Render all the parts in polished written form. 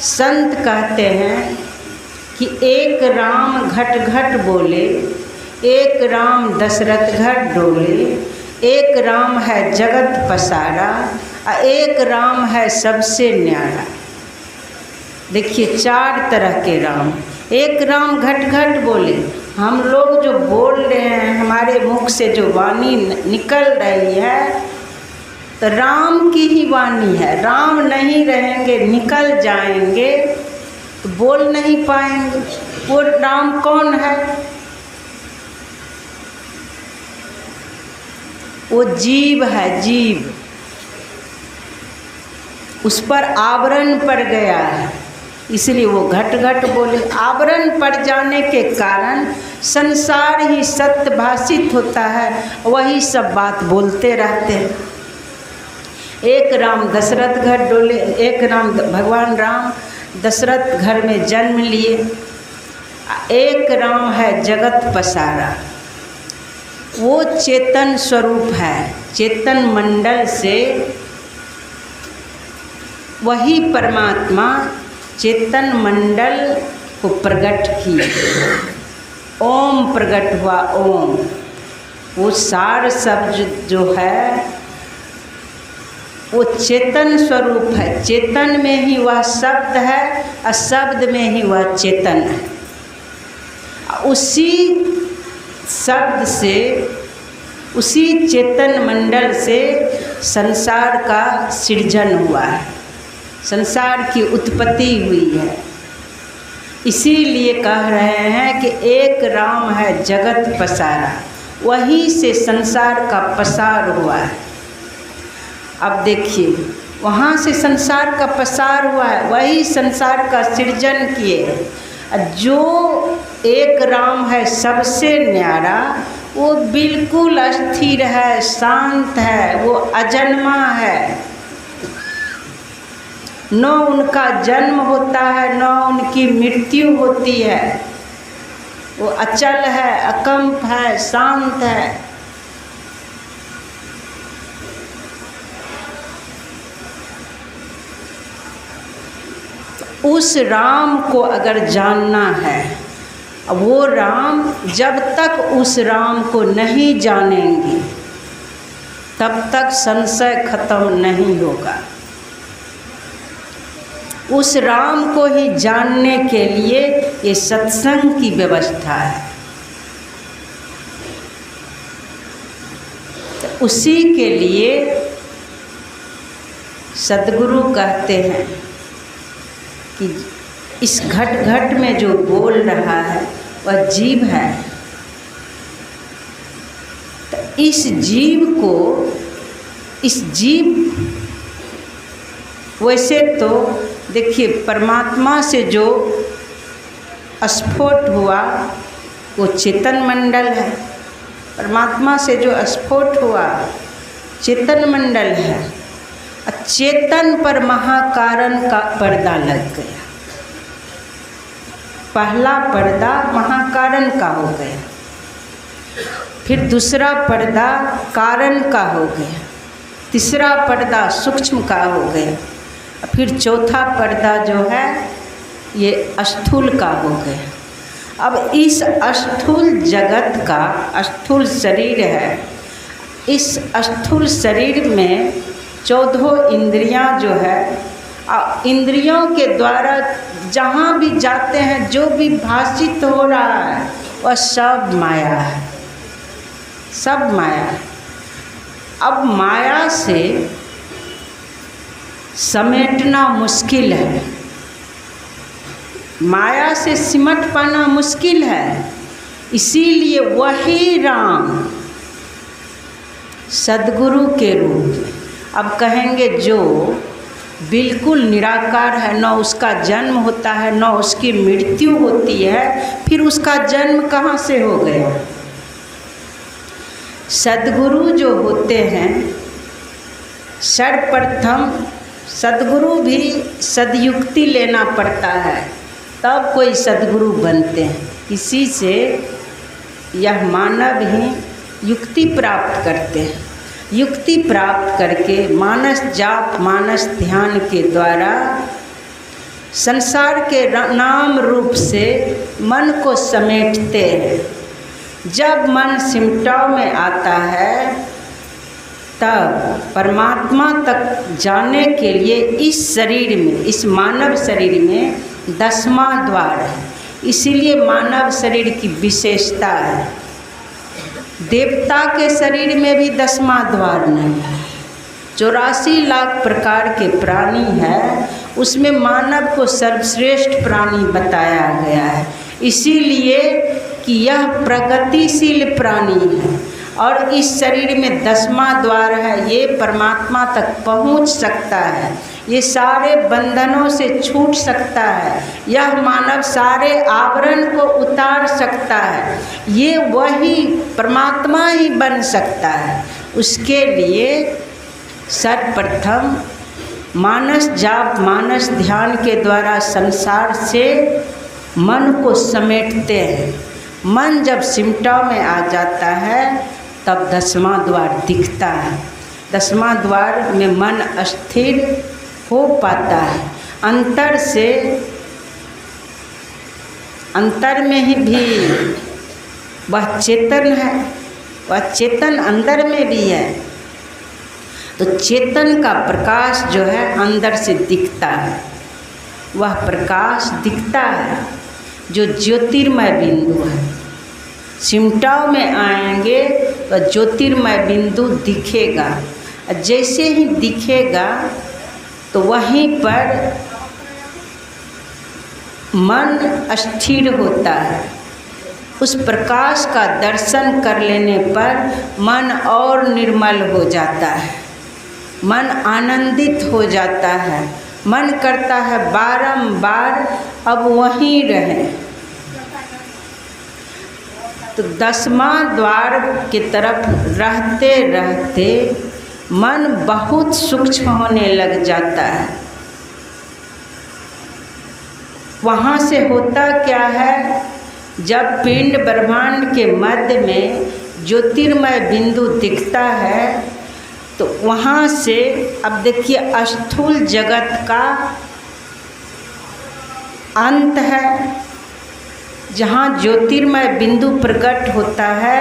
संत कहते हैं कि एक राम घट घट बोले, एक राम दशरथ घट डोले, एक राम है जगत पसारा, एक राम है सबसे न्यारा। देखिए 4 तरह के राम। एक राम घट घट बोले, हम लोग जो बोल रहे हैं, हमारे मुख से जो वाणी निकल रही है तो राम की ही वाणी है। राम नहीं रहेंगे, निकल जाएंगे तो बोल नहीं पाएंगे। वो राम कौन है? वो जीव है, जीव। उस पर आवरण पड़ गया है, इसलिए वो घट घट बोले। आवरण पड़ जाने के कारण संसार ही सत्य भाषित होता है, वही सब बात बोलते रहते हैं। एक राम दशरथ घर डोले, एक राम भगवान राम दशरथ घर में जन्म लिए, एक राम है जगत पसारा। वो चेतन स्वरूप है, चेतन मंडल से वही परमात्मा चेतन मंडल को प्रकट किए। ओम प्रकट हुआ, ओम। वो सार शब्द जो है वो चेतन स्वरूप है। चेतन में ही वह शब्द है और शब्द में ही वह चेतन है। उसी शब्द से, उसी चेतन मंडल से संसार का सृजन हुआ है, संसार की उत्पत्ति हुई है। इसीलिए कह रहे हैं कि एक राम है जगत पसारा, वहीं से संसार का पसार हुआ है। अब देखिए, वहाँ से संसार का पसार हुआ है, वही संसार का सृजन किए। जो एक राम है सबसे न्यारा, वो बिल्कुल अस्थिर है, शांत है, वो अजन्मा है। न उनका जन्म होता है, न उनकी मृत्यु होती है। वो अचल है, अकंप है, शांत है। उस राम को अगर जानना है, वो राम, जब तक उस राम को नहीं जानेंगे तब तक संशय खत्म नहीं होगा। उस राम को ही जानने के लिए ये सत्संग की व्यवस्था है। तो उसी के लिए सद्गुरु कहते हैं कि इस घट घट में जो बोल रहा है वह जीव है। तो इस जीव को, इस जीव, वैसे तो देखिए परमात्मा से जो स्फोट हुआ वो चेतन मंडल है। परमात्मा से जो स्फोट हुआ चेतन मंडल है। चेतन पर महाकारण का पर्दा लग गया। पहला पर्दा महाकारण का हो गया, फिर दूसरा पर्दा कारण का हो गया, तीसरा पर्दा सूक्ष्म का हो गया, फिर चौथा पर्दा जो है ये स्थूल का हो गया। अब इस स्थूल जगत का स्थूल शरीर है। इस स्थूल शरीर में 14 इंद्रियां जो है, इंद्रियों के द्वारा जहाँ भी जाते हैं, जो भी भाषित हो रहा है वह सब माया है, सब माया है। अब माया से समेटना मुश्किल है, माया से सिमट पाना मुश्किल है। इसीलिए वही राम सद्गुरु के रूप, अब कहेंगे जो बिल्कुल निराकार है, न उसका जन्म होता है न उसकी मृत्यु होती है, फिर उसका जन्म कहाँ से हो गया? सद्गुरु जो होते हैं, सर्वप्रथम सद्गुरु भी सदयुक्ति लेना पड़ता है, तब कोई सद्गुरु बनते हैं। इसी से यह मानव ही युक्ति प्राप्त करते हैं। युक्ति प्राप्त करके मानस जाप, मानस ध्यान के द्वारा संसार के नाम रूप से मन को समेटते हैं। जब मन सिमटाव में आता है तब परमात्मा तक जाने के लिए इस शरीर में, इस मानव शरीर में 10वां द्वार है। इसीलिए मानव शरीर की विशेषता है। देवता के शरीर में भी 10वां द्वार नहीं है। 84 लाख प्रकार के प्राणी है, उसमें मानव को सर्वश्रेष्ठ प्राणी बताया गया है। इसीलिए कि यह प्रगतिशील प्राणी है और इस शरीर में 10वां द्वार है। ये परमात्मा तक पहुंच सकता है, ये सारे बंधनों से छूट सकता है, यह मानव सारे आवरण को उतार सकता है, ये वही परमात्मा ही बन सकता है। उसके लिए सर्वप्रथम मानस जाप, मानस ध्यान के द्वारा संसार से मन को समेटते हैं। मन जब सिमटा में आ जाता है तब 10वां द्वार दिखता है। 10वां द्वार में मन स्थिर हो पाता है। अंतर से, अंतर में ही भी वह चेतन है, वह चेतन अंदर में भी है। तो चेतन का प्रकाश जो है अंदर से दिखता है, वह प्रकाश दिखता है जो ज्योतिर्मय बिंदु है। सिमटाव में आएंगे तो ज्योतिर्मय बिंदु दिखेगा। जैसे ही दिखेगा तो वहीं पर मन स्थिर होता है। उस प्रकाश का दर्शन कर लेने पर मन और निर्मल हो जाता है, मन आनंदित हो जाता है, मन करता है बारंबार अब वहीं रहें। तो 10वां द्वार की तरफ रहते रहते मन बहुत सूक्ष्म होने लग जाता है। वहाँ से होता क्या है, जब पिंड ब्रह्मांड के मध्य में ज्योतिर्मय बिंदु दिखता है तो वहाँ से अब देखिए स्थूल जगत का अंत है। जहाँ ज्योतिर्मय बिंदु प्रकट होता है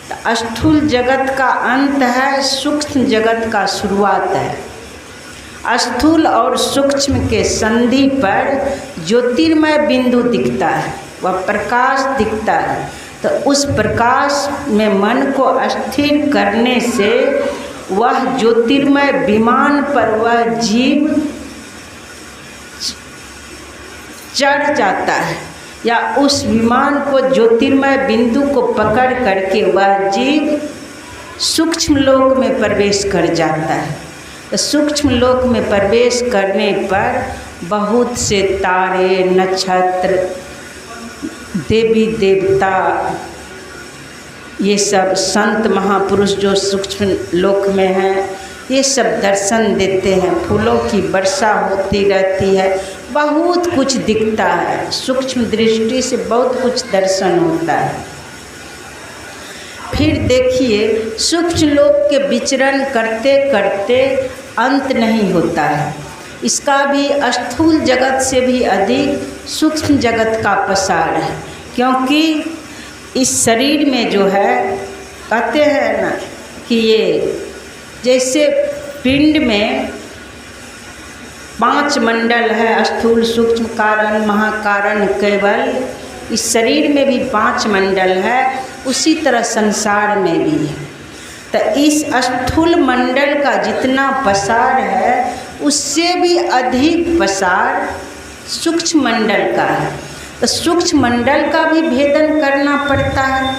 तो स्थूल जगत का अंत है, सूक्ष्म जगत का शुरुआत है। स्थूल और सूक्ष्म के संधि पर ज्योतिर्मय बिंदु दिखता है, वह प्रकाश दिखता है। तो उस प्रकाश में मन को स्थिर करने से वह ज्योतिर्मय विमान पर वह जीव चढ़ जाता है, या उस विमान को ज्योतिर्मय बिंदु को पकड़ करके वह जीव सूक्ष्म लोक में प्रवेश कर जाता है। तो सूक्ष्म लोक में प्रवेश करने पर बहुत से तारे, नक्षत्र, देवी देवता, ये सब संत महापुरुष जो सूक्ष्म लोक में हैं, ये सब दर्शन देते हैं। फूलों की वर्षा होती रहती है, बहुत कुछ दिखता है। सूक्ष्म दृष्टि से बहुत कुछ दर्शन होता है। फिर देखिए सूक्ष्म लोक के विचरण करते करते अंत नहीं होता है। इसका भी स्थूल जगत से भी अधिक सूक्ष्म जगत का पसार है। क्योंकि इस शरीर में जो है, कहते हैं ना कि ये जैसे पिंड में 5 मंडल है, स्थूल, सूक्ष्म, कारण, महाकारण, केवल। इस शरीर में भी 5 मंडल है, उसी तरह संसार में भी है। तो इस स्थूल मंडल का जितना पसार है उससे भी अधिक पसार सूक्ष्म मंडल का है। तो सूक्ष्म मंडल का भी भेदन करना पड़ता है।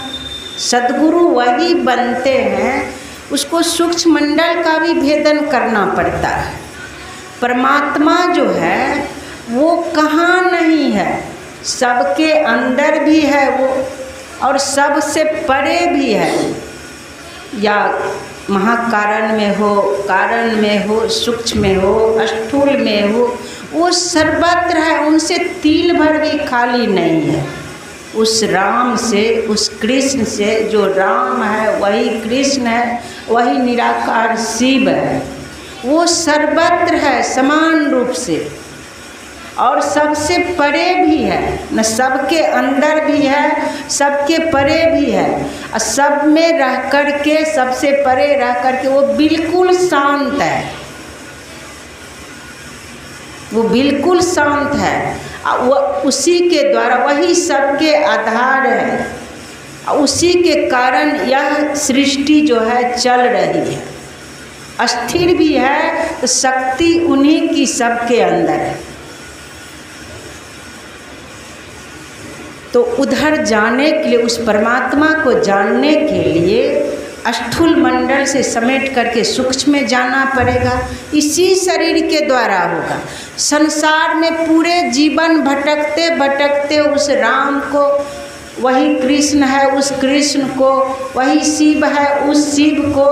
सद्गुरु वही बनते हैं, उसको सूक्ष्म मंडल का भी भेदन करना पड़ता है। परमात्मा जो है वो कहाँ नहीं है, सबके अंदर भी है वो, और सबसे परे भी है। या महाकारण में हो, कारण में हो, सूक्ष्म में हो, स्थूल में हो, वो सर्वत्र है, उनसे तिल भर भी खाली नहीं है। उस राम से, उस कृष्ण से, जो राम है वही कृष्ण है, वही निराकार शिव है, वो सर्वत्र है समान रूप से। और सबसे परे भी है, न सबके अंदर भी है, सबके परे भी है, और सब में रह कर के, सबसे परे रह कर के वो बिल्कुल शांत है, वो बिल्कुल शांत है। वो उसी के द्वारा, वही सबके आधार है, उसी के कारण यह सृष्टि जो है चल रही है, अस्थिर भी है, तो शक्ति उन्हीं की सबके अंदर है। तो उधर जाने के लिए, उस परमात्मा को जानने के लिए स्थूल मंडल से समेट करके सूक्ष्म में जाना पड़ेगा। इसी शरीर के द्वारा होगा। संसार में पूरे जीवन भटकते भटकते उस राम को, वही कृष्ण है उस कृष्ण को, वही शिव है उस शिव को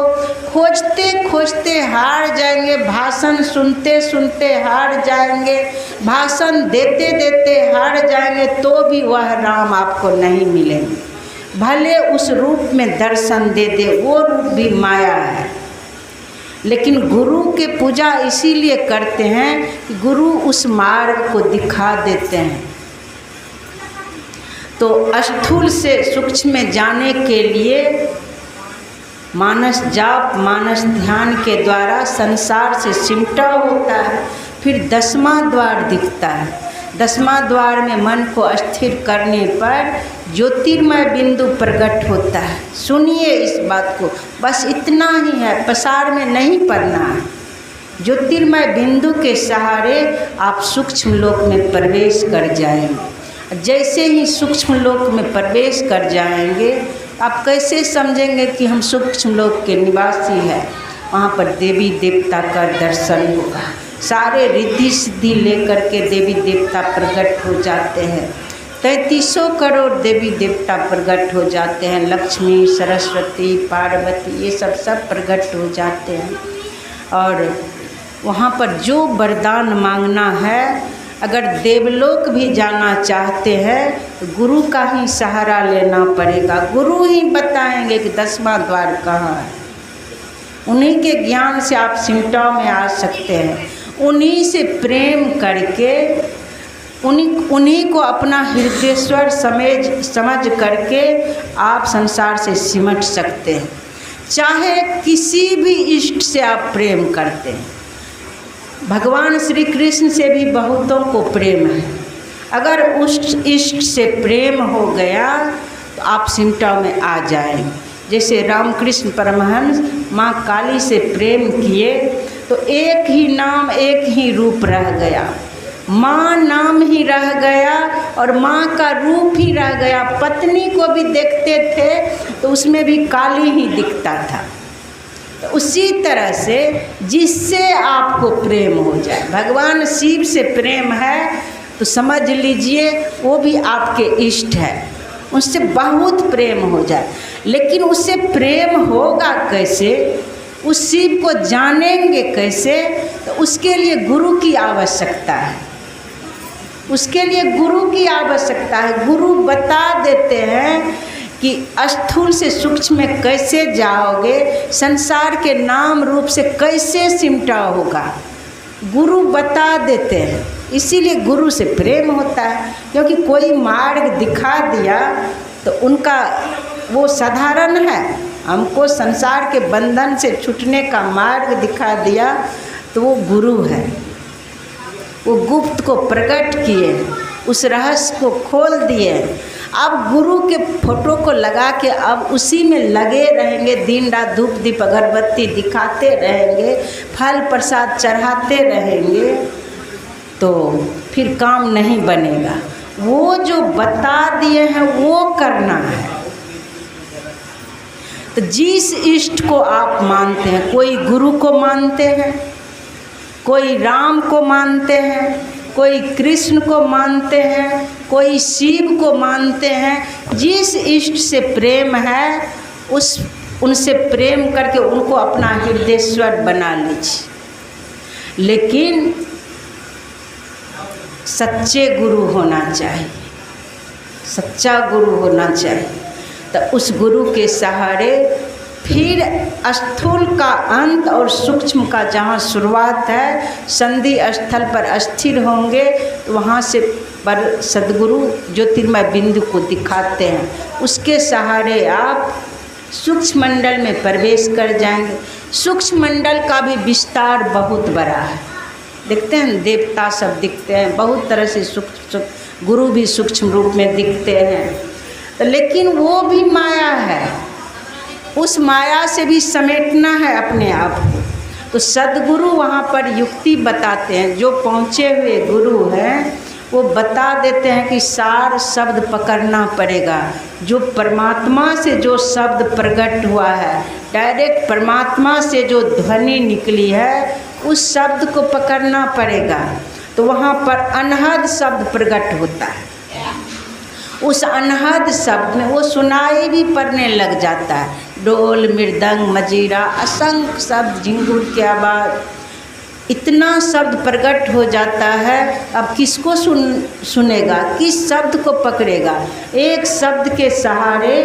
खोजते खोजते हार जाएंगे, भाषण सुनते सुनते हार जाएंगे, भाषण देते देते हार जाएंगे, तो भी वह राम आपको नहीं मिलेंगे। भले उस रूप में दर्शन दे दे, वो रूप भी माया है। लेकिन गुरु के पूजा इसीलिए करते हैं कि गुरु उस मार्ग को दिखा देते हैं। तो स्थूल से सूक्ष्म में जाने के लिए मानस जाप, मानस ध्यान के द्वारा संसार से सिमटा होता है। फिर 10वां द्वार दिखता है। 10वां द्वार में मन को स्थिर करने पर ज्योतिर्मय बिंदु प्रकट होता है। सुनिए इस बात को, बस इतना ही है, प्रसार में नहीं पढ़ना है। ज्योतिर्मय बिंदु के सहारे आप सूक्ष्म लोक में प्रवेश कर जाएंगे। जैसे ही सूक्ष्म लोक में प्रवेश कर जाएंगे, आप कैसे समझेंगे कि हम सूक्ष्म लोक के निवासी हैं? वहाँ पर देवी देवता का दर्शन होगा। सारे रिद्धि सिद्धि लेकर के देवी देवता प्रकट हो जाते हैं। 3300 करोड़ देवी देवता प्रकट हो जाते हैं। लक्ष्मी, सरस्वती, पार्वती, ये सब प्रकट हो जाते हैं। और वहाँ पर जो वरदान मांगना है, अगर देवलोक भी जाना चाहते हैं तो गुरु का ही सहारा लेना पड़ेगा। गुरु ही बताएंगे कि 10वां द्वार कहाँ है। उन्हीं के ज्ञान से आप सिमटाव में आ सकते हैं। उन्हीं से प्रेम करके, उन्हीं को अपना हृदयेश्वर समझ करके आप संसार से सिमट सकते हैं। चाहे किसी भी इष्ट से आप प्रेम करते हैं। भगवान श्री कृष्ण से भी बहुतों को प्रेम है। अगर उस इष्ट से प्रेम हो गया तो आप सिमटाव में आ जाएंगे। जैसे रामकृष्ण परमहंस माँ काली से प्रेम किए तो एक ही नाम, एक ही रूप रह गया। माँ नाम ही रह गया और माँ का रूप ही रह गया। पत्नी को भी देखते थे तो उसमें भी काली ही दिखता था। तो उसी तरह से जिससे आपको प्रेम हो जाए, भगवान शिव से प्रेम है तो समझ लीजिए वो भी आपके इष्ट है। उससे बहुत प्रेम हो जाए। लेकिन उससे प्रेम होगा कैसे, उस शिव को जानेंगे कैसे? तो उसके लिए गुरु की आवश्यकता है। उसके लिए गुरु की आवश्यकता है। गुरु बता देते हैं कि स्थूल से सूक्ष्म में कैसे जाओगे, संसार के नाम रूप से कैसे सिमटा होगा, गुरु बता देते हैं। इसीलिए गुरु से प्रेम होता है, क्योंकि कोई मार्ग दिखा दिया तो उनका वो साधारण है। हमको संसार के बंधन से छूटने का मार्ग दिखा दिया तो वो गुरु है। वो गुप्त को प्रकट किए, उस रहस्य को खोल दिए। अब गुरु के फोटो को लगा के अब उसी में लगे रहेंगे, दिन रात धूप दीप अगरबत्ती दिखाते रहेंगे, फल प्रसाद चढ़ाते रहेंगे, तो फिर काम नहीं बनेगा। वो जो बता दिए हैं वो करना है। तो जिस इष्ट को आप मानते हैं, कोई गुरु को मानते हैं, कोई राम को मानते हैं, कोई कृष्ण को मानते हैं, कोई शिव को मानते हैं। जिस इष्ट से प्रेम है उनसे प्रेम करके उनको अपना हृदयेश्वर बना लीजिए। लेकिन सच्चे गुरु होना चाहिए, सच्चा गुरु होना चाहिए। तो उस गुरु के सहारे फिर स्थूल का अंत और सूक्ष्म का जहाँ शुरुआत है, संधि स्थल पर स्थिर होंगे तो वहाँ से पर सद्गुरु ज्योतिर्मय बिंदु को दिखाते हैं। उसके सहारे आप सूक्ष्म मंडल में प्रवेश कर जाएंगे। सूक्ष्म मंडल का भी विस्तार बहुत बड़ा है। देखते हैं देवता सब दिखते हैं, बहुत तरह से सूक्ष्म गुरु भी सूक्ष्म रूप में दिखते हैं, लेकिन वो भी माया है। उस माया से भी समेटना है अपने आप को। तो सद्गुरु वहाँ पर युक्ति बताते हैं। जो पहुँचे हुए गुरु हैं वो बता देते हैं कि सार शब्द पकड़ना पड़ेगा। जो परमात्मा से जो शब्द प्रकट हुआ है, डायरेक्ट परमात्मा से जो ध्वनि निकली है, उस शब्द को पकड़ना पड़ेगा। तो वहाँ पर अनहद शब्द प्रकट होता है। उस अनहद शब्द में वो सुनाई भी पड़ने लग जाता है। डोल, मृदंग, मजीरा, असंख्य शब्द, झिंगुर की आवाज़, इतना शब्द प्रकट हो जाता है। अब किसको सुनेगा, किस शब्द को पकड़ेगा? एक शब्द के सहारे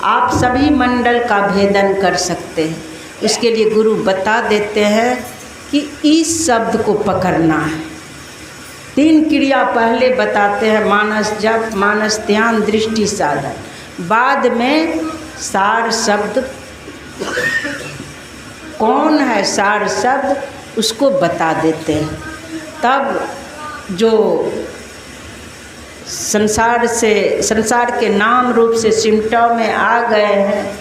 आप सभी मंडल का भेदन कर सकते हैं। इसके लिए गुरु बता देते हैं कि इस शब्द को पकड़ना है। 3 क्रिया पहले बताते हैं, मानस जप, मानस ध्यान, दृष्टि साधन। बाद में सार शब्द कौन है, सार शब्द उसको बता देते हैं। तब जो संसार के नाम रूप से सिमटों में आ गए हैं,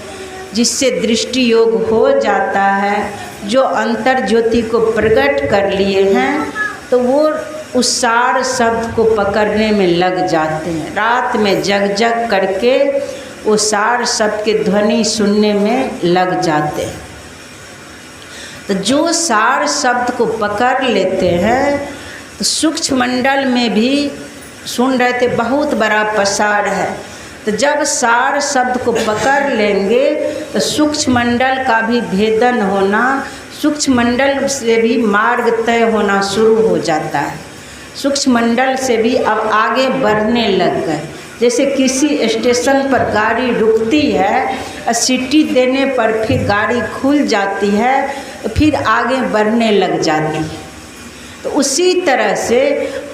जिससे दृष्टि योग हो जाता है, जो अंतर ज्योति को प्रकट कर लिए हैं, तो वो उस सार शब्द को पकड़ने में लग जाते हैं। रात में जग जग करके वो सार शब्द के ध्वनि सुनने में लग जाते हैं। तो जो सार शब्द को पकड़ लेते हैं, तो सूक्ष्म मंडल में भी सुन रहे थे बहुत बड़ा पसार है। तो जब सार शब्द को पकड़ लेंगे तो सूक्ष्म मंडल का भी भेदन होना, सूक्ष्म मंडल से भी मार्ग तय होना शुरू हो जाता है। सूक्ष्म मंडल से भी अब आगे बढ़ने लग गए। जैसे किसी स्टेशन पर गाड़ी रुकती है, सीटी देने पर फिर गाड़ी खुल जाती है, तो फिर आगे बढ़ने लग जाती है। तो उसी तरह से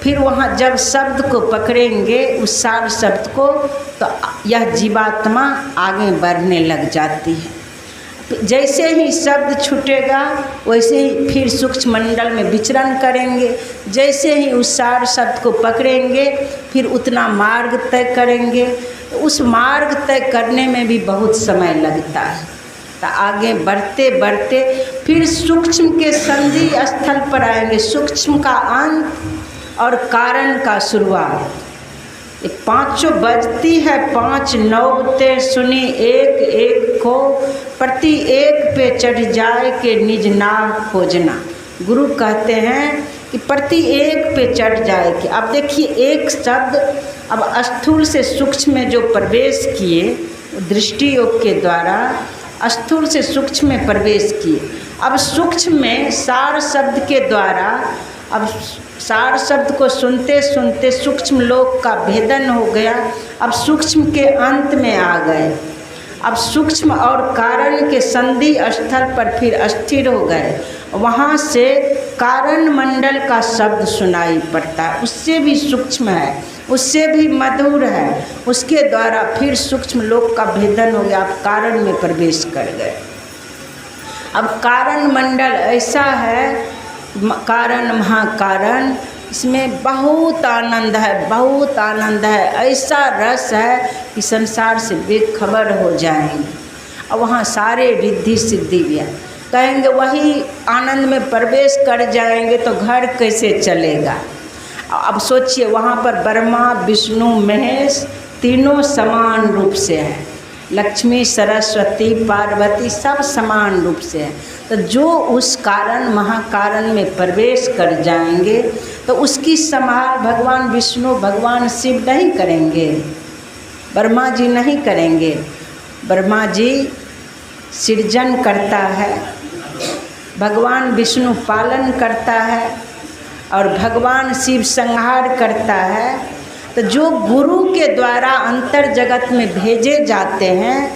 फिर वहाँ जब शब्द को पकड़ेंगे, उस सार शब्द को, तो यह जीवात्मा आगे बढ़ने लग जाती है। जैसे ही शब्द छूटेगा वैसे ही फिर सूक्ष्म मंडल में विचरण करेंगे। जैसे ही उस सार शब्द को पकड़ेंगे फिर उतना मार्ग तय करेंगे। तो उस मार्ग तय करने में भी बहुत समय लगता है। तो आगे बढ़ते बढ़ते फिर सूक्ष्म के संधि स्थल पर आएंगे। सूक्ष्म का अंत और कारण का शुरुआत। ये पाँचों बजती है, 5 नौबते सुनी एक एक को, प्रति एक पे चढ़ जाए के निज नाम खोजना। गुरु कहते हैं कि प्रति एक पे चढ़ जाए कि, अब देखिए एक शब्द अब स्थूल से सूक्ष्म में जो प्रवेश किए, दृष्टि योग के द्वारा स्थूल से सूक्ष्म में प्रवेश किए। अब सूक्ष्म में सार शब्द के द्वारा, अब सार शब्द को सुनते सुनते सूक्ष्म लोक का भेदन हो गया। अब सूक्ष्म के अंत में आ गए। अब सूक्ष्म और कारण के संधि स्थल पर फिर स्थिर हो गए। वहाँ से कारण मंडल का शब्द सुनाई पड़ता है, उससे भी सूक्ष्म है, उससे भी मधुर है। उसके द्वारा फिर सूक्ष्म लोक का भेदन हो गया। अब कारण में प्रवेश कर गए। अब कारण मंडल ऐसा है, कारण महाकारण, इसमें बहुत आनंद है, बहुत आनंद है। ऐसा रस है कि संसार से बेखबर हो जाएंगे। और वहाँ सारे रिद्धि सिद्धि भी है। कहेंगे वही आनंद में प्रवेश कर जाएंगे तो घर कैसे चलेगा। अब सोचिए वहाँ पर ब्रह्मा विष्णु महेश तीनों समान रूप से हैं। लक्ष्मी सरस्वती पार्वती सब समान रूप से है। तो जो उस कारण महाकारण में प्रवेश कर जाएंगे तो उसकी संभाल भगवान विष्णु भगवान शिव नहीं करेंगे, ब्रह्मा जी नहीं करेंगे। ब्रह्मा जी सृजन करता है, भगवान विष्णु पालन करता है और भगवान शिव संहार करता है। तो जो गुरु के द्वारा अंतर जगत में भेजे जाते हैं,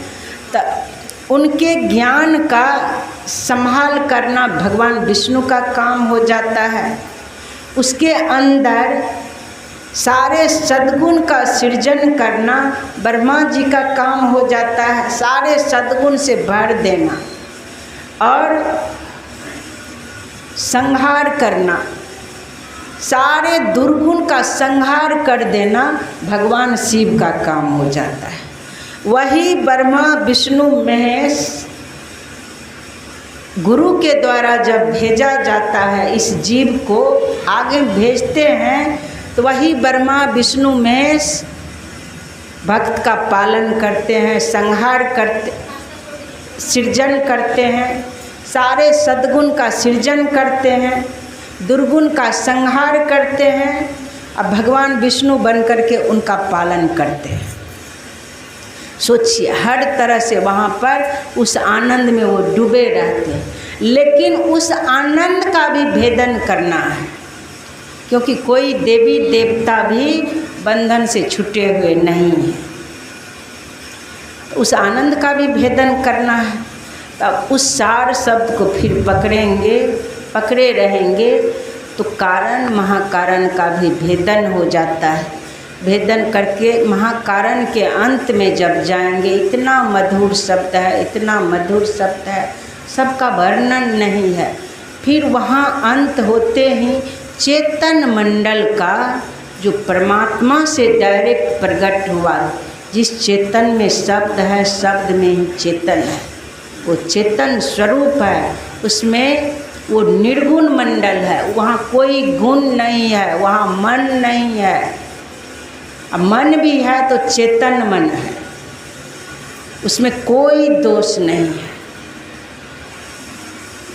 तो उनके ज्ञान का संभाल करना भगवान विष्णु का काम हो जाता है। उसके अंदर सारे सद्गुण का सृजन करना ब्रह्मा जी का काम हो जाता है। सारे सद्गुण से भर देना और संहार करना, सारे दुर्गुण का संहार कर देना भगवान शिव का काम हो जाता है। वही ब्रह्मा विष्णु महेश गुरु के द्वारा जब भेजा जाता है, इस जीव को आगे भेजते हैं, तो वही ब्रह्मा विष्णु महेश भक्त का पालन करते हैं, संहार करते, सृजन करते हैं, सारे सद्गुण का सृजन करते हैं, दुर्गुण का संहार करते हैं। अब भगवान विष्णु बन करके उनका पालन करते हैं। सोचिए, हर तरह से वहाँ पर उस आनंद में वो डूबे रहते हैं। लेकिन उस आनंद का भी भेदन करना है, क्योंकि कोई देवी देवता भी बंधन से छूटे हुए नहीं है। उस आनंद का भी भेदन करना है। तब उस सार शब्द को फिर पकड़े रहेंगे तो कारण महाकारण का भी भेदन हो जाता है। भेदन करके महाकारण के अंत में जब जाएंगे, इतना मधुर शब्द है, इतना मधुर शब्द है, सबका वर्णन नहीं है। फिर वहाँ अंत होते ही चेतन मंडल का जो परमात्मा से डायरेक्ट प्रकट हुआ, जिस चेतन में शब्द है, शब्द में ही चेतन है, वो चेतन स्वरूप है। उसमें वो निर्गुण मंडल है, वहाँ कोई गुण नहीं है, वहाँ मन नहीं है। अब मन भी है तो चेतन मन है, उसमें कोई दोष नहीं है।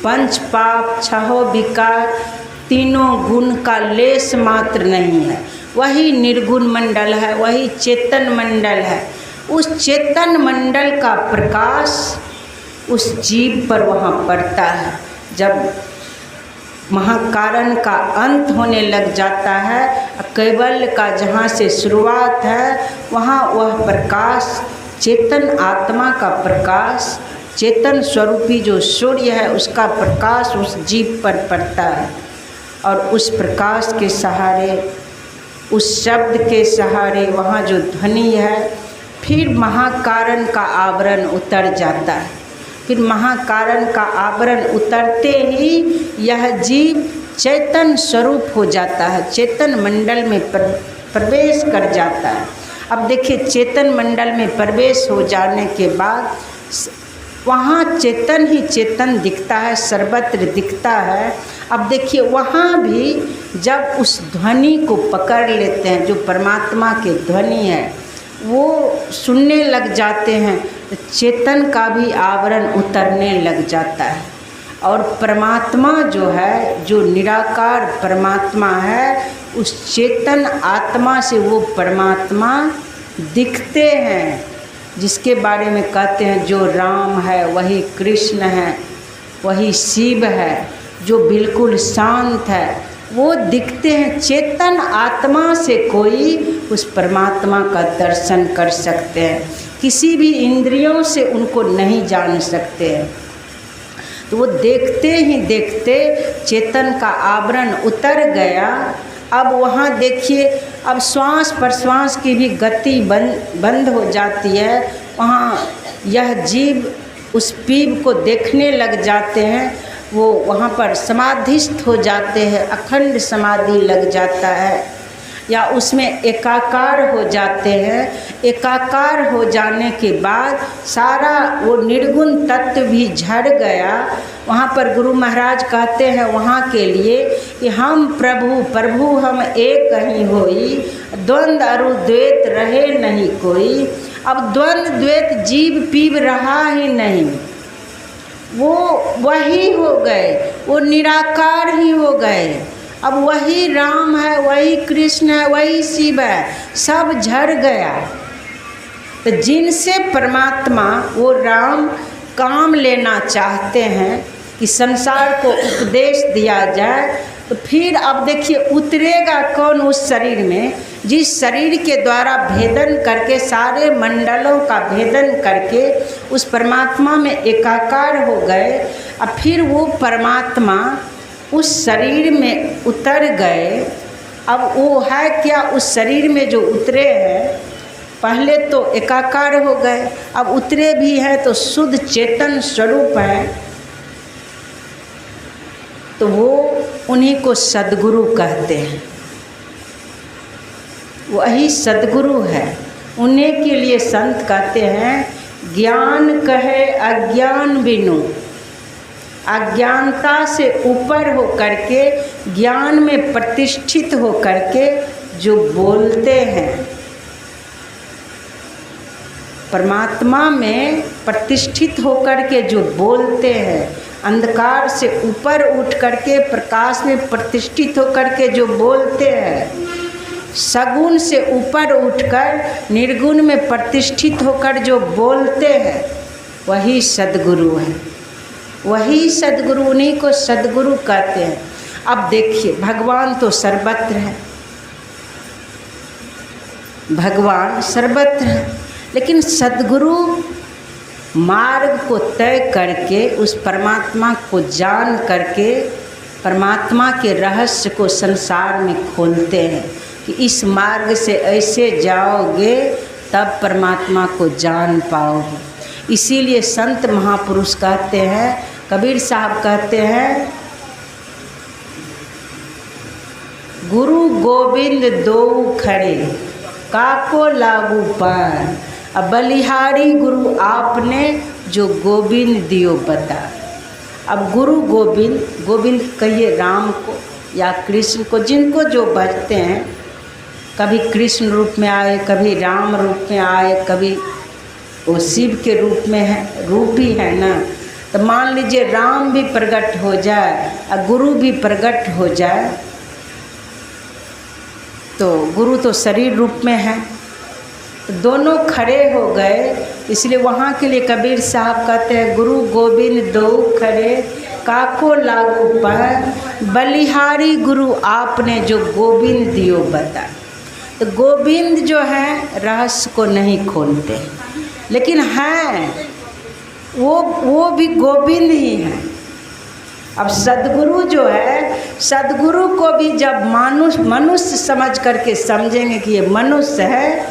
पंच पाप छहो विकार तीनों गुण का लेस मात्र नहीं है। वही निर्गुण मंडल है, वही चेतन मंडल है। उस चेतन मंडल का प्रकाश उस जीव पर वहाँ पड़ता है। जब महाकारण का अंत होने लग जाता है, कैवल्य का जहाँ से शुरुआत है, वहाँ वह प्रकाश, चेतन आत्मा का प्रकाश, चेतन स्वरूपी जो सूर्य है, उसका प्रकाश उस जीव पर पड़ता है। और उस प्रकाश के सहारे, उस शब्द के सहारे वहाँ जो ध्वनि है, फिर महाकारण का आवरण उतर जाता है। फिर महाकारण का आवरण उतरते ही यह जीव चेतन स्वरूप हो जाता है, चेतन मंडल में प्रवेश कर जाता है। अब देखिए, चेतन मंडल में प्रवेश हो जाने के बाद वहाँ चेतन ही चेतन दिखता है, सर्वत्र दिखता है। अब देखिए, वहाँ भी जब उस ध्वनि को पकड़ लेते हैं, जो परमात्मा की ध्वनि है, वो सुनने लग जाते हैं, तो चेतन का भी आवरण उतरने लग जाता है। और परमात्मा जो है, जो निराकार परमात्मा है, उस चेतन आत्मा से वो परमात्मा दिखते हैं, जिसके बारे में कहते हैं जो राम है वही कृष्ण है, वही शिव है, जो बिल्कुल शांत है, वो दिखते हैं। चेतन आत्मा से कोई उस परमात्मा का दर्शन कर सकते हैं, किसी भी इंद्रियों से उनको नहीं जान सकते हैं। तो वो देखते ही देखते चेतन का आवरण उतर गया। अब वहाँ देखिए, अब श्वास प्रश्वास की भी गति बंद हो जाती है। वहाँ यह जीव उस पीव को देखने लग जाते हैं, वो वहाँ पर समाधिस्थ हो जाते हैं, अखंड समाधि लग जाता है, या उसमें एकाकार हो जाते हैं। एकाकार हो जाने के बाद सारा वो निर्गुण तत्व भी झड़ गया। वहाँ पर गुरु महाराज कहते हैं वहाँ के लिए कि हम प्रभु हम एक ही होई, द्वंद्व अरु द्वैत रहे नहीं कोई। अब द्वंद्व द्वैत जीव पीव रहा ही नहीं, वो वही हो गए, वो निराकार ही हो गए। अब वही राम है, वही कृष्ण है, वही शिव है, सब झड़ गया। तो जिनसे परमात्मा वो राम काम लेना चाहते हैं कि संसार को उपदेश दिया जाए, तो फिर अब देखिए उतरेगा कौन उस शरीर में, जिस शरीर के द्वारा भेदन करके सारे मंडलों का भेदन करके उस परमात्मा में एकाकार हो गए, और फिर वो परमात्मा उस शरीर में उतर गए। अब वो है क्या, उस शरीर में जो उतरे हैं, पहले तो एकाकार हो गए, अब उतरे भी हैं तो शुद्ध चेतन स्वरूप है, तो वो उन्हीं को सद्गुरु कहते हैं। वही सद्गुरु है, उन्हीं के लिए संत कहते हैं ज्ञान कहे अज्ञान बिनु। अज्ञानता से ऊपर हो करके ज्ञान में प्रतिष्ठित हो करके जो बोलते हैं, परमात्मा में प्रतिष्ठित होकर के जो बोलते हैं, अंधकार से ऊपर उठ करके प्रकाश में प्रतिष्ठित होकर के जो बोलते हैं, सगुण से ऊपर उठकर निर्गुण में प्रतिष्ठित होकर जो बोलते हैं, वही सद्गुरु है। वही सद्गुरु, उन्हीं को सद्गुरु कहते हैं। अब देखिए, भगवान तो सर्वत्र है, भगवान सर्वत्र है, लेकिन सद्गुरु मार्ग को तय करके उस परमात्मा को जान करके परमात्मा के रहस्य को संसार में खोलते हैं कि इस मार्ग से ऐसे जाओगे तब परमात्मा को जान पाओगे। इसीलिए संत महापुरुष कहते हैं, कबीर साहब कहते हैं, गुरु गोविंद दो खड़े काको लागू पार, अब बलिहारी गुरु आपने जो गोविंद दियो बता। अब गुरु गोविंद, गोविंद कहिए राम को या कृष्ण को, जिनको जो बचते हैं, कभी कृष्ण रूप में आए, कभी राम रूप में आए, कभी वो शिव के रूप में है, रूप ही है ना। तो मान लीजिए राम भी प्रकट हो जाए और गुरु भी प्रकट हो जाए, तो गुरु तो शरीर रूप में है, तो दोनों खड़े हो गए। इसलिए वहाँ के लिए कबीर साहब कहते हैं, गुरु गोविंद दो खड़े काको लागू पर, बलिहारी गुरु आपने जो गोविंद दियो बता। तो गोविंद जो है रहस्य को नहीं खोलते, लेकिन हैं वो भी गोविंद ही हैं। अब सद्गुरु जो है, सद्गुरु को भी जब मनुष्य समझ करके समझेंगे कि ये मनुष्य है,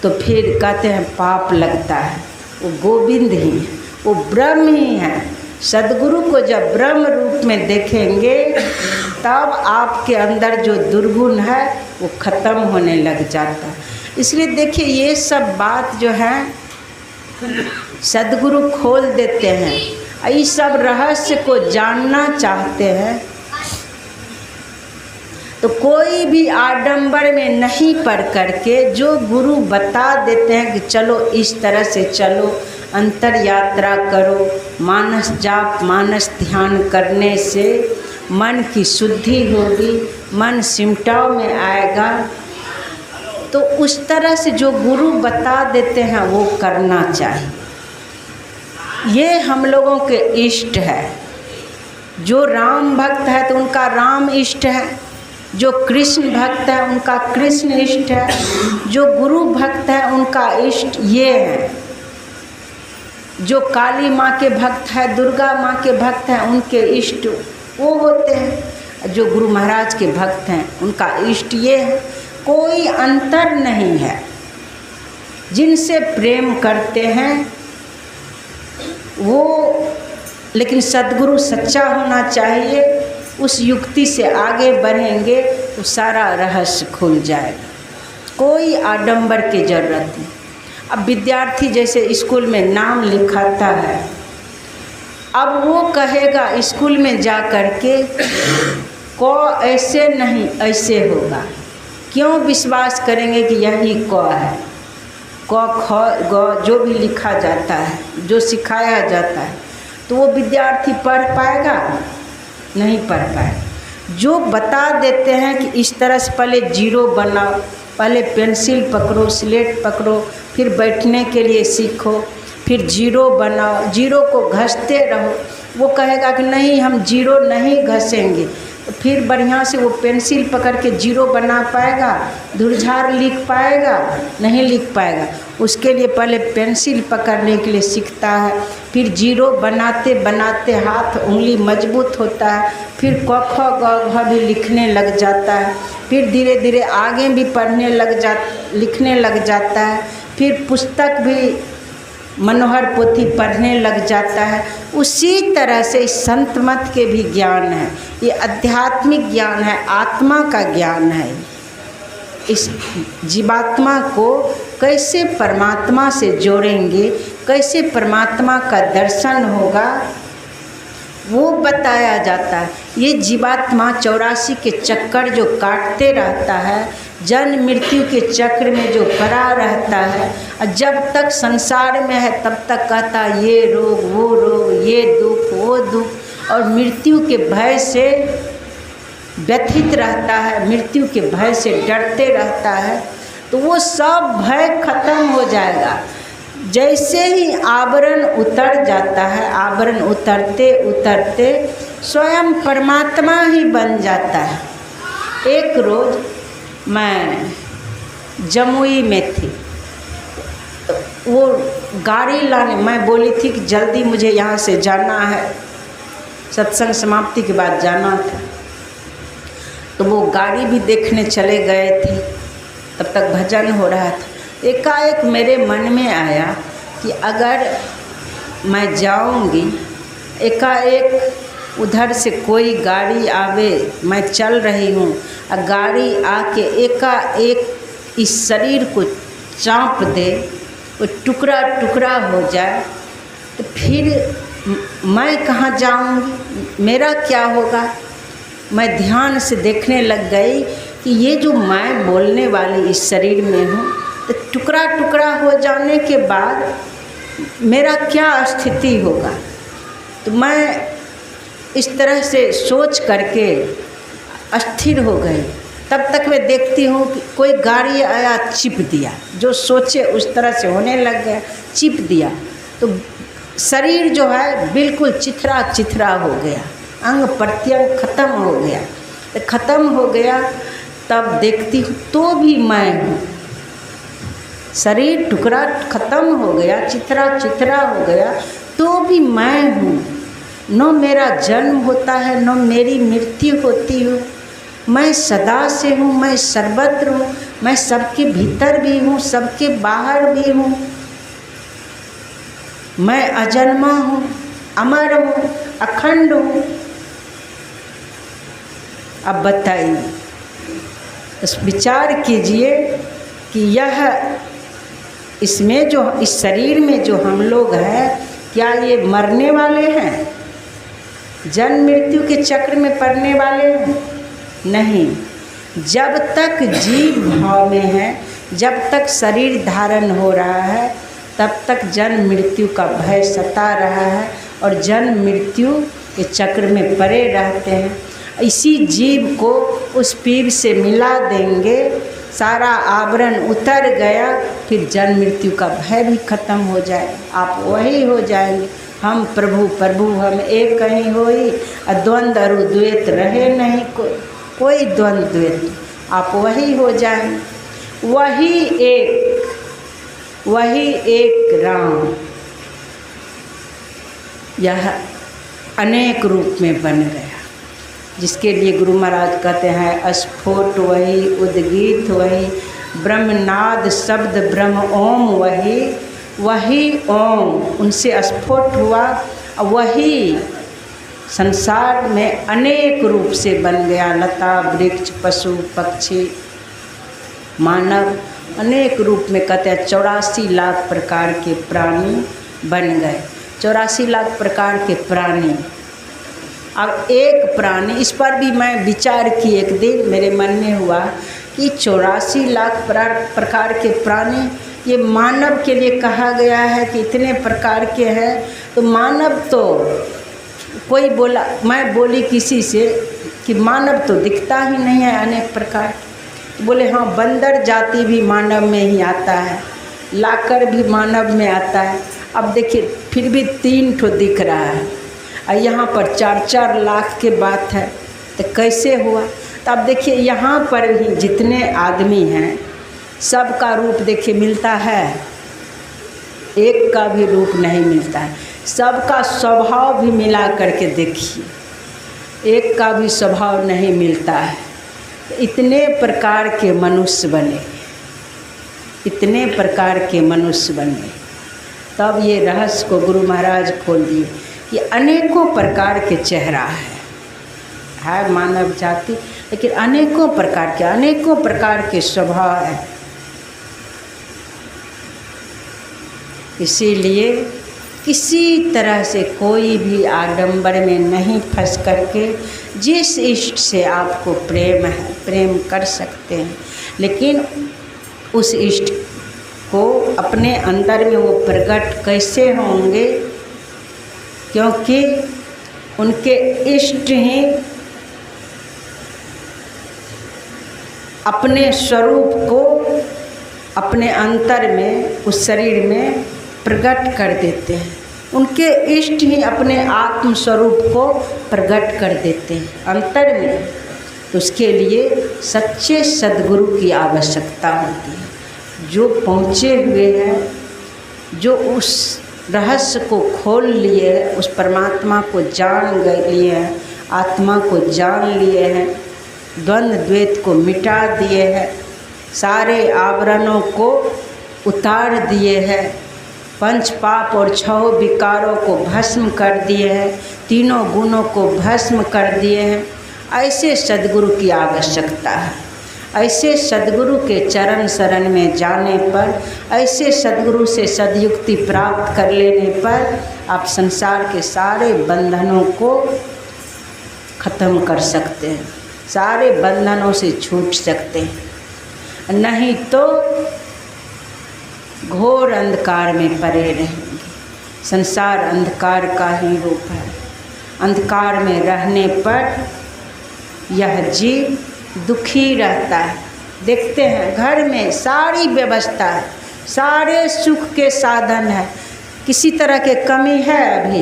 तो फिर कहते हैं पाप लगता है। वो गोविंद ही है, वो ब्रह्म ही है। सद्गुरु को जब ब्रह्म रूप में देखेंगे तब आपके अंदर जो दुर्गुण है वो ख़त्म होने लग जाता है। इसलिए देखिए, ये सब बात जो है सद्गुरु खोल देते हैं। इस सब रहस्य को जानना चाहते हैं तो कोई भी आडंबर में नहीं पड़ करके जो गुरु बता देते हैं कि चलो इस तरह से चलो, अंतर यात्रा करो, मानस जाप मानस ध्यान करने से मन की शुद्धि होगी, मन सिमटाव में आएगा, तो उस तरह से जो गुरु बता देते हैं वो करना चाहिए। ये हम लोगों के इष्ट है। जो राम भक्त है तो उनका राम इष्ट है, जो कृष्ण भक्त है उनका कृष्ण इष्ट है, जो गुरु भक्त है उनका इष्ट ये है। जो काली माँ के भक्त है, दुर्गा माँ के भक्त हैं, उनके इष्ट वो होते हैं। जो गुरु महाराज के भक्त हैं उनका इष्ट ये है। कोई अंतर नहीं है। जिनसे प्रेम करते हैं वो, लेकिन सद्गुरु सच्चा होना चाहिए। उस युक्ति से आगे बढ़ेंगे तो सारा रहस्य खुल जाएगा। कोई आडंबर की जरूरत नहीं। अब विद्यार्थी जैसे स्कूल में नाम लिखाता है, अब वो कहेगा स्कूल में जा कर के को ऐसे नहीं ऐसे होगा। क्यों विश्वास करेंगे कि यही क है? क ख ग जो भी लिखा जाता है, जो सिखाया जाता है, तो वो विद्यार्थी पढ़ पाएगा? नहीं पढ़ पाएगा। जो बता देते हैं कि इस तरह से पहले जीरो बनाओ, पहले पेंसिल पकड़ो, स्लेट पकड़ो, फिर बैठने के लिए सीखो, फिर जीरो बनाओ, जीरो को घसते रहो, वो कहेगा कि नहीं हम जीरो नहीं घसेंगे, तो फिर बढ़िया से वो पेंसिल पकड़ के जीरो बना पाएगा, धुरझार लिख पाएगा? नहीं लिख पाएगा। उसके लिए पहले पेंसिल पकड़ने के लिए सीखता है, फिर जीरो बनाते बनाते हाथ उंगली मजबूत होता है, फिर क ख ग घ भी लिखने लग जाता है, फिर धीरे धीरे आगे भी लिखने लग जाता है, फिर पुस्तक भी मनोहर पोथी पढ़ने लग जाता है। उसी तरह से इस संत मत के भी ज्ञान है, ये आध्यात्मिक ज्ञान है, आत्मा का ज्ञान है। इस जीवात्मा को कैसे परमात्मा से जोड़ेंगे, कैसे परमात्मा का दर्शन होगा, वो बताया जाता है। ये जीवात्मा 84 के चक्कर जो काटते रहता है, जन्म मृत्यु के चक्र में जो पड़ा रहता है, और जब तक संसार में है तब तक कहता ये रोग वो रोग, ये दुख वो दुख, और मृत्यु के भय से व्यथित रहता है, मृत्यु के भय से डरते रहता है। तो वो सब भय खत्म हो जाएगा। जैसे ही आवरण उतर जाता है, आवरण उतरते उतरते स्वयं परमात्मा ही बन जाता है। एक रोज़ मैं जमुई में थी, तो वो गाड़ी लाने, मैं बोली थी कि जल्दी मुझे यहाँ से जाना है, सत्संग समाप्ति के बाद जाना था। तो वो गाड़ी भी देखने चले गए थे, तब तक भजन हो रहा था। एकाएक मेरे मन में आया कि अगर मैं जाऊंगी, एकाएक उधर से कोई गाड़ी आवे, मैं चल रही हूँ, और गाड़ी आके एकाएक इस शरीर को चाँप दे, वो टुकड़ा टुकड़ा हो जाए, तो फिर मैं कहाँ जाऊंगी, मेरा क्या होगा? मैं ध्यान से देखने लग गई कि ये जो मैं बोलने वाली इस शरीर में हूँ, तो टुकड़ा टुकड़ा हो जाने के बाद मेरा क्या स्थिति होगा। तो मैं इस तरह से सोच करके अस्थिर हो गई। तब तक मैं देखती हूँ कि कोई गाड़ी आया, चिप दिया, जो सोचे उस तरह से होने लग गया, चिप दिया, तो शरीर जो है बिल्कुल चिथरा चिथरा हो गया, अंग प्रत्यंग खत्म हो गया। तो खत्म हो गया, तब देखती हूँ तो भी मैं हूँ। शरीर टुकड़ा खत्म हो गया, चिथरा चिथरा हो गया, तो भी मैं हूँ। न मेरा जन्म होता है, न मेरी मृत्यु होती हो। मैं सदा से हूँ, मैं सर्वत्र हूँ, मैं सबके भीतर भी हूँ, सबके बाहर भी हूँ। मैं अजन्मा हूँ, अमर हूँ, अखंड हूँ। अब बताइए, इस विचार कीजिए कि यह इसमें जो इस शरीर में जो हम लोग हैं, क्या ये मरने वाले हैं, जन्म मृत्यु के चक्र में पड़ने वाले हैं? नहीं। जब तक जीव भाव में है, जब तक शरीर धारण हो रहा है, तब तक जन्म मृत्यु का भय सता रहा है और जन्म मृत्यु के चक्र में पड़े रहते हैं। इसी जीव को उस पीर से मिला देंगे, सारा आवरण उतर गया, फिर जन्म मृत्यु का भय भी खत्म हो जाए, आप वही हो जाएंगे। हम प्रभु प्रभु हम एक कहीं होई, द्वंद्व अरु द्वैत रहे नहीं कोई द्वंद्व द्वैत, आप वही हो जाएंगे। वही एक राम, यह अनेक रूप में बन गया, जिसके लिए गुरु महाराज कहते हैं स्फोट वही, उद्गीत वही, ब्रह्मनाद शब्द ब्रह्म ओम वही ओम, उनसे स्फोट हुआ। वही संसार में अनेक रूप से बन गया, लता वृक्ष पशु पक्षी मानव, अनेक रूप में कहते हैं 84 लाख प्रकार के प्राणी बन गए। 84 लाख प्रकार के प्राणी। अब एक प्राणी, इस पर भी मैं विचार की, एक दिन मेरे मन में हुआ कि 84 लाख प्रकार के प्राणी, ये मानव के लिए कहा गया है कि इतने प्रकार के हैं, तो मानव तो कोई बोला, मैं बोली किसी से कि मानव तो दिखता ही नहीं है अनेक प्रकार। तो बोले हाँ, बंदर जाति भी मानव में ही आता है, लाकर भी मानव में आता है। अब देखिए फिर भी 3 ठो दिख रहा है, और यहाँ पर 4-4 लाख के बात है, तो तो कैसे हुआ? तो अब देखिए यहाँ पर भी जितने आदमी हैं सबका रूप देखिए मिलता है, एक का भी रूप नहीं मिलता है। सबका स्वभाव भी मिला करके देखिए, एक का भी स्वभाव नहीं मिलता है। इतने प्रकार के मनुष्य बने, इतने प्रकार के मनुष्य बने। तब ये रहस्य को गुरु महाराज खोल दिए कि अनेकों प्रकार के चेहरा है मानव जाति, लेकिन अनेकों प्रकार के स्वभाव है। इसीलिए किसी तरह से कोई भी आडंबर में नहीं फंस करके जिस इष्ट से आपको प्रेम है प्रेम कर सकते हैं, लेकिन उस इष्ट को अपने अंदर में वो प्रकट कैसे होंगे? क्योंकि उनके इष्ट ही अपने स्वरूप को अपने अंतर में उस शरीर में प्रकट कर देते हैं। उनके इष्ट ही अपने आत्म स्वरूप को प्रकट कर देते हैं अंतर में। तो उसके लिए सच्चे सद्गुरु की आवश्यकता होती है, जो पहुँचे हुए हैं, जो उस रहस्य को खोल लिए हैं, उस परमात्मा को जान लिए हैं, आत्मा को जान लिए हैं, द्वंद्व द्वैत को मिटा दिए हैं, सारे आवरणों को उतार दिए हैं, पंच पाप और छह विकारों को भस्म कर दिए हैं, तीनों गुणों को भस्म कर दिए हैं। ऐसे सद्गुरु की आवश्यकता है। ऐसे सद्गुरु के चरण शरण में जाने पर, ऐसे सद्गुरु से सद्युक्ति प्राप्त कर लेने पर आप संसार के सारे बंधनों को ख़त्म कर सकते हैं, सारे बंधनों से छूट सकते हैं। नहीं तो घोर अंधकार में पड़े रहेंगे। संसार अंधकार का ही रूप है। अंधकार में रहने पर यह जीव दुखी रहता है। देखते हैं घर में सारी व्यवस्था है, सारे सुख के साधन है, किसी तरह के कमी है? अभी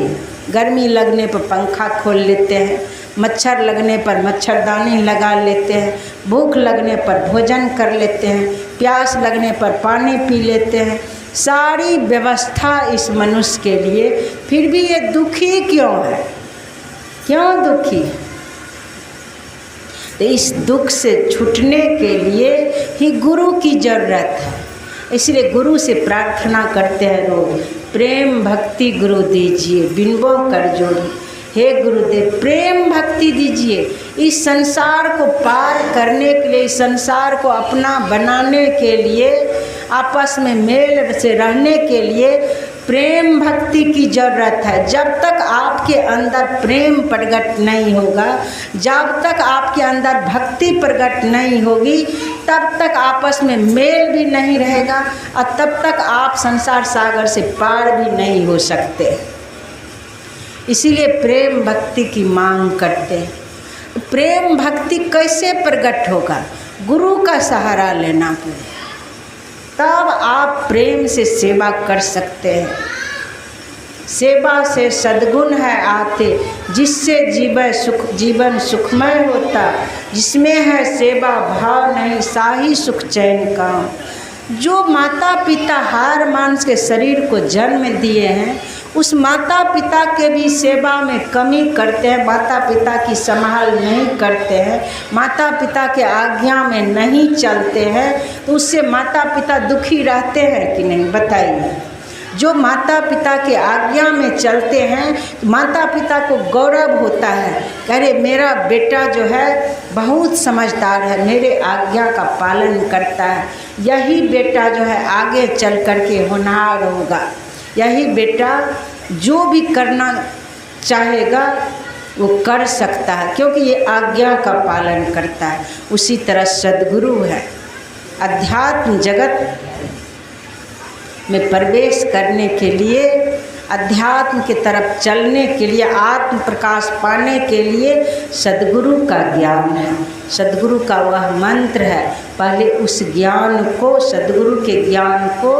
गर्मी लगने पर पंखा खोल लेते हैं, मच्छर लगने पर मच्छरदानी लगा लेते हैं, भूख लगने पर भोजन कर लेते हैं, प्यास लगने पर पानी पी लेते हैं, सारी व्यवस्था इस मनुष्य के लिए, फिर भी ये दुखी क्यों है? क्यों दुखी? तो इस दुख से छूटने के लिए ही गुरु की ज़रूरत है। इसलिए गुरु से प्रार्थना करते हैं रोज, प्रेम भक्ति गुरु दीजिए बिनबो कर जोड़ी। हे गुरुदेव प्रेम भक्ति दीजिए। इस संसार को पार करने के लिए, इस संसार को अपना बनाने के लिए, आपस में मेल से रहने के लिए प्रेम भक्ति की ज़रूरत है। जब तक आपके अंदर प्रेम प्रकट नहीं होगा, जब तक आपके अंदर भक्ति प्रकट नहीं होगी, तब तक आपस में मेल भी नहीं रहेगा और तब तक आप संसार सागर से पार भी नहीं हो सकते। इसीलिए प्रेम भक्ति की मांग करते हैं। प्रेम भक्ति कैसे प्रकट होगा? गुरु का सहारा लेना पड़ेगा, तब आप प्रेम से सेवा कर सकते हैं। सेवा से सद्गुण है आते, जिससे जीवन सुखमय होता, जिसमें है सेवा भाव नहीं साही सुख चैन का। जो माता पिता हार मांस के शरीर को जन्म दिए हैं, उस माता पिता के भी सेवा में कमी करते हैं, माता पिता की संभाल नहीं करते हैं, माता पिता के आज्ञा में नहीं चलते हैं, तो उससे माता पिता दुखी रहते हैं कि नहीं? बताइए। जो माता पिता के आज्ञा में चलते हैं, माता पिता को गौरव होता है, अरे मेरा बेटा जो है बहुत समझदार है, मेरे आज्ञा का पालन करता है, यही बेटा जो है आगे चल कर के होनहार होगा, यही बेटा जो भी करना चाहेगा वो कर सकता है, क्योंकि ये आज्ञा का पालन करता है। उसी तरह सद्गुरु है। अध्यात्म जगत में प्रवेश करने के लिए, अध्यात्म की तरफ चलने के लिए, आत्म प्रकाश पाने के लिए सद्गुरु का ज्ञान है, सद्गुरु का वह मंत्र है। पहले उस ज्ञान को, सद्गुरु के ज्ञान को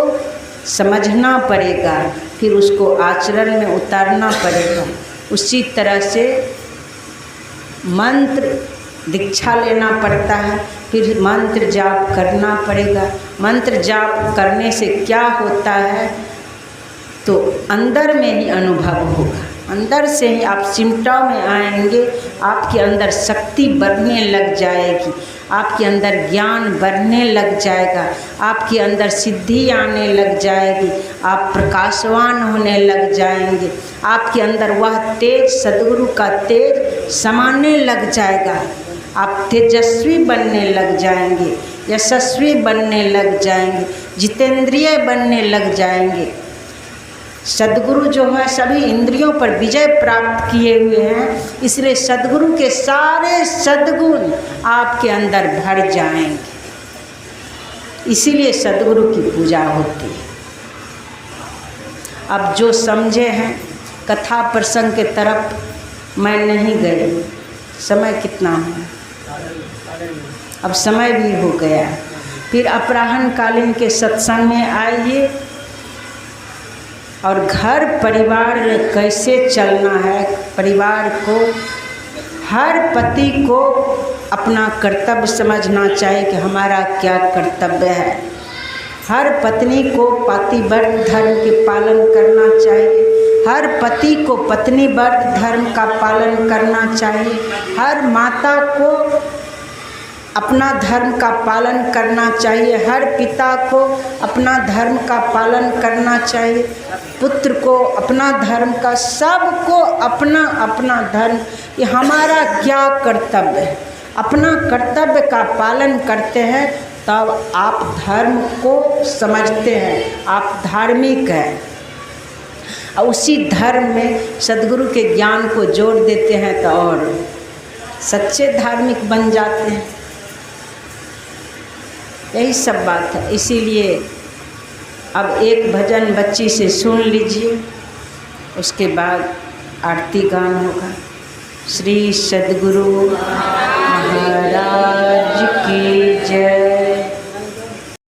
समझना पड़ेगा, फिर उसको आचरण में उतारना पड़ेगा। उसी तरह से मंत्र दीक्षा लेना पड़ता है, फिर मंत्र जाप करना पड़ेगा। मंत्र जाप करने से क्या होता है तो अंदर में ही अनुभव होगा, अंदर से ही आप सिमटा में आएंगे, आपके अंदर शक्ति बढ़ने लग जाएगी, आपके अंदर ज्ञान बढ़ने लग जाएगा, आपके अंदर सिद्धि आने लग जाएगी, आप प्रकाशवान होने लग जाएंगे, आपके अंदर वह तेज सद्गुरु का तेज समाने लग जाएगा, आप तेजस्वी बनने लग जाएंगे, यशस्वी बनने लग जाएंगे, जितेंद्रिय बनने लग जाएंगे। सद्गुरु जो है सभी इंद्रियों पर विजय प्राप्त किए हुए हैं, इसलिए सद्गुरु के सारे सद्गुण आपके अंदर भर जाएंगे। इसीलिए सद्गुरु की पूजा होती है। अब जो समझे हैं कथा प्रसंग के तरफ मैं नहीं गई, समय कितना है, अब समय भी हो गया। फिर अपराह्न कालीन के सत्संग में आइए और घर परिवार में कैसे चलना है। परिवार को, हर पति को अपना कर्तव्य समझना चाहिए कि हमारा क्या कर्तव्य है। हर पत्नी को पतिव्रत धर्म के पालन करना चाहिए, हर पति को पत्नीव्रत धर्म का पालन करना चाहिए, हर माता को अपना धर्म का पालन करना चाहिए, हर पिता को अपना धर्म का पालन करना चाहिए, पुत्र को अपना धर्म का, सबको अपना अपना धर्म। ये हमारा क्या कर्तव्य है, अपना कर्तव्य का पालन करते हैं तब आप धर्म को समझते हैं, आप धार्मिक हैं। और उसी धर्म में सद्गुरु के ज्ञान को जोड़ देते हैं तो और सच्चे धार्मिक बन जाते हैं। यही सब बात है। इसीलिए अब एक भजन बच्ची से सुन लीजिए, उसके बाद आरती गान होगा। श्री सद्गुरु महाराज की जय।